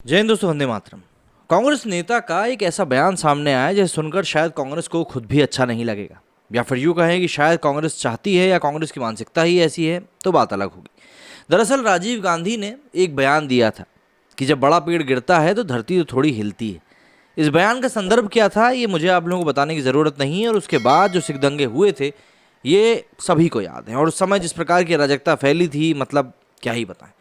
जय हिंद दोस्तों, वंदे मातरम। कांग्रेस नेता का एक ऐसा बयान सामने आया जिसे सुनकर शायद कांग्रेस को खुद भी अच्छा नहीं लगेगा, या फिर यूँ कहें कि शायद कांग्रेस चाहती है या कांग्रेस की मानसिकता ही ऐसी है, तो बात अलग होगी। दरअसल राजीव गांधी ने एक बयान दिया था कि जब बड़ा पेड़ गिरता है तो धरती तो थोड़ी हिलती है। इस बयान का संदर्भ क्या था ये मुझे आप लोगों को बताने की ज़रूरत नहीं है, और उसके बाद जो सिख दंगे हुए थे ये सभी को याद है, और उस समय जिस प्रकार की अराजकता फैली थी, मतलब क्या ही बताएं।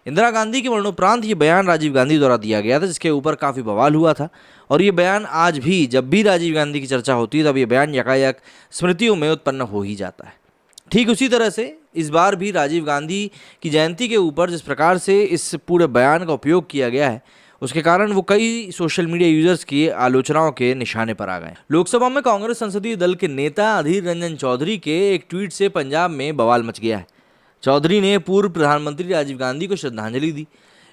इंदिरा गांधी के मरणोपरांत ये बयान राजीव गांधी द्वारा दिया गया था, जिसके ऊपर काफ़ी बवाल हुआ था। और ये बयान आज भी जब भी राजीव गांधी की चर्चा होती है तब ये बयान यकायक स्मृतियों में उत्पन्न हो ही जाता है। ठीक उसी तरह से इस बार भी राजीव गांधी की जयंती के ऊपर जिस प्रकार से इस पूरे बयान का उपयोग किया गया है, उसके कारण वो कई सोशल मीडिया यूजर्स की आलोचनाओं के निशाने पर आ गए। लोकसभा में कांग्रेस संसदीय दल के नेता अधीर रंजन चौधरी के एक ट्वीट से पंजाब में बवाल मच गया है। चौधरी ने पूर्व प्रधानमंत्री राजीव गांधी को श्रद्धांजलि दी।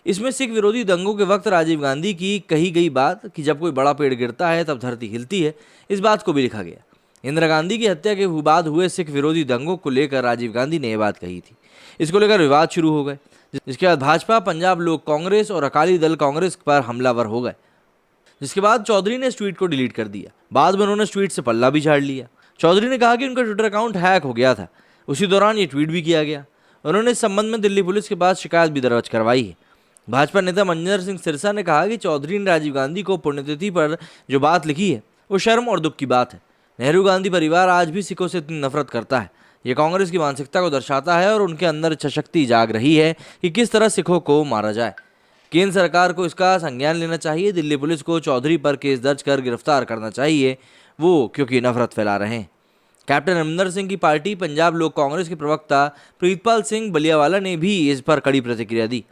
इसमें सिख विरोधी दंगों के वक्त राजीव गांधी की कही गई बात कि जब कोई बड़ा पेड़ गिरता है तब धरती हिलती है, इस बात को भी लिखा गया। इंदिरा गांधी की हत्या के बाद हुए सिख विरोधी दंगों को लेकर राजीव गांधी ने यह बात कही थी। इसको लेकर विवाद शुरू हो गए, जिसके बाद भाजपा, पंजाब लोक कांग्रेस और अकाली दल कांग्रेस पर हमलावर हो गए। जिसके बाद चौधरी ने इस ट्वीट को डिलीट कर दिया। बाद में उन्होंने इस ट्वीट से पल्ला भी झाड़ लिया। चौधरी ने कहा कि उनका ट्विटर अकाउंट हैक हो गया था, उसी दौरान ये ट्वीट भी किया गया। उन्होंने इस संबंध में दिल्ली पुलिस के पास शिकायत भी दर्ज करवाई है। भाजपा नेता मंजर सिंह सिरसा ने कहा कि चौधरी ने राजीव गांधी को पुण्यतिथि पर जो बात लिखी है वो शर्म और दुख की बात है। नेहरू गांधी परिवार आज भी सिखों से इतनी नफरत करता है, ये कांग्रेस की मानसिकता को दर्शाता है और उनके अंदर इच्छा शक्ति जाग रही है कि किस तरह सिखों को मारा जाए। केंद्र सरकार को इसका संज्ञान लेना चाहिए। दिल्ली पुलिस को चौधरी पर केस दर्ज कर गिरफ्तार करना चाहिए, वो क्योंकि नफरत फैला रहे हैं। कैप्टन अमरिंदर सिंह की पार्टी पंजाब लोक कांग्रेस के प्रवक्ता प्रीतपाल सिंह बलियावाला ने भी इस पर कड़ी प्रतिक्रिया दी।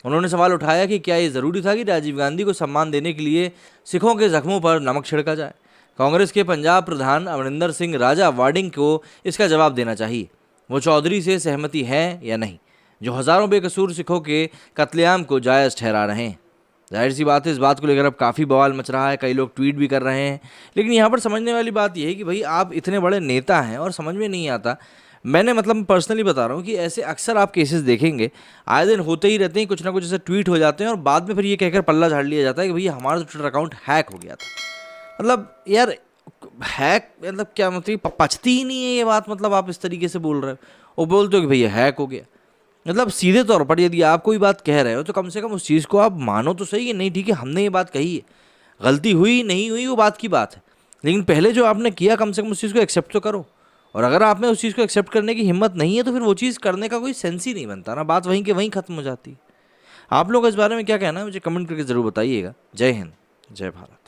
उन्होंने सवाल उठाया कि क्या ये ज़रूरी था कि राजीव गांधी को सम्मान देने के लिए सिखों के जख्मों पर नमक छिड़का जाए। कांग्रेस के पंजाब प्रधान अमरिंदर सिंह राजा वाडिंग को इसका जवाब देना चाहिए, वो चौधरी से सहमति है या नहीं, जो हज़ारों बेकसूर सिखों के कत्लेआम को जायज़ ठहरा रहे हैं। जाहिर सी बात है, इस बात को लेकर अब काफ़ी बवाल मच रहा है, कई लोग ट्वीट भी कर रहे हैं। लेकिन यहाँ पर समझने वाली बात यह है कि भाई आप इतने बड़े नेता हैं और समझ में नहीं आता। मैंने पर्सनली बता रहा हूँ कि ऐसे अक्सर आप केसेस देखेंगे, आए दिन होते ही रहते हैं, कुछ ना कुछ ऐसे ट्वीट हो जाते हैं और बाद में फिर ये कहकर पल्ला झाड़ लिया जाता है कि भैया हमारा तो ट्विटर अकाउंट हैक हो गया था। यार हैक क्या, पचती ही नहीं है ये बात। आप इस तरीके से बोल रहे हो और बोलते हो कि भैया हैक हो गया। सीधे तौर पर यदि आप कोई बात कह रहे हो तो कम से कम उस चीज़ को आप मानो तो सही है। नहीं ठीक है, हमने ये बात कही है, गलती हुई नहीं हुई वो बात की बात है, लेकिन पहले जो आपने किया कम से कम उस चीज़ को एक्सेप्ट तो करो। और अगर आप में उस चीज़ को एक्सेप्ट करने की हिम्मत नहीं है तो फिर वो चीज़ करने का कोई सेंस ही नहीं बनता ना, बात वहीं के वहीं खत्म हो जाती है। आप लोग इस बारे में क्या कहना है मुझे कमेंट करके ज़रूर बताइएगा। जय हिंद, जय भारत।